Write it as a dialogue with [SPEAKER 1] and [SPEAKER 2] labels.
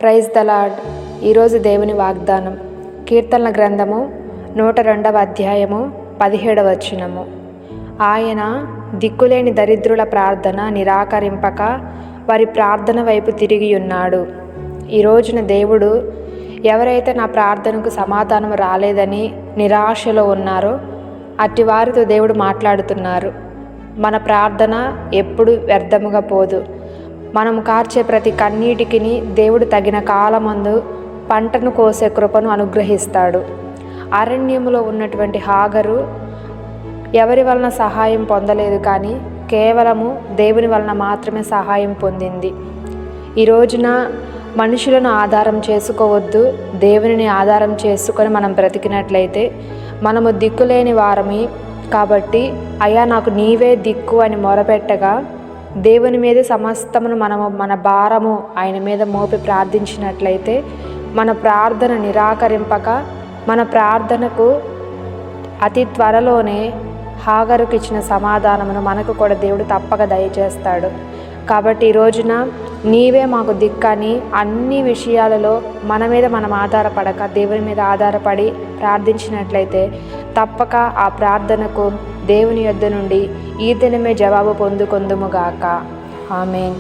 [SPEAKER 1] Praise the lord. ఈరోజు దేవుని వాగ్దానం కీర్తనల గ్రంథము 102వ అధ్యాయము 17వ వచనము. ఆయన దిక్కులేని దరిద్రుల ప్రార్థన నిరాకరింపక వారి ప్రార్థన వైపు తిరిగి ఉన్నాడు. ఈ రోజున దేవుడు ఎవరైతే నా ప్రార్థనకు సమాధానం రాలేదని నిరాశలో ఉన్నారో అట్టి వారితో దేవుడు మాట్లాడుతున్నారు. మన ప్రార్థన ఎప్పుడు వ్యర్థముగా పోదు. మనము కార్చే ప్రతి కన్నీటికి దేవుడు తగిన కాలమందు పంటను కోసే కృపను అనుగ్రహిస్తాడు. అరణ్యములో ఉన్నటువంటి హాగరు ఎవరి వలన సహాయం పొందలేదు, కానీ కేవలము దేవుని వలన మాత్రమే సహాయం పొందింది. ఈ రోజున మనుషులను ఆధారం చేసుకోవద్దు, దేవునిని ఆధారం చేసుకొని మనం బ్రతికినట్లయితే మనము దిక్కులేని వారమి. కాబట్టి అయ్యా నాకు నీవే దిక్కు అని మొరపెట్టగా దేవుని మీద సమస్తమును మన భారము ఆయన మీద మోపి ప్రార్థించినట్లయితే మన ప్రార్థన నిరాకరింపక మన ప్రార్థనకు అతి త్వరలోనే హాగరుకు ఇచ్చిన సమాధానమును మనకు కూడా దేవుడు తప్పక దయచేస్తాడు. కాబట్టి ఈ రోజున నీవే మాకు దిక్కని అన్ని విషయాలలో మన మీద మనం ఆధారపడక దేవుని మీద ఆధారపడి ప్రార్థించినట్లయితే తప్పక ఆ ప్రార్థనకు దేవుని యొద్ద నుండి ఈ దినమే జవాబు పొందుకొందుముగాక. ఆమేన్.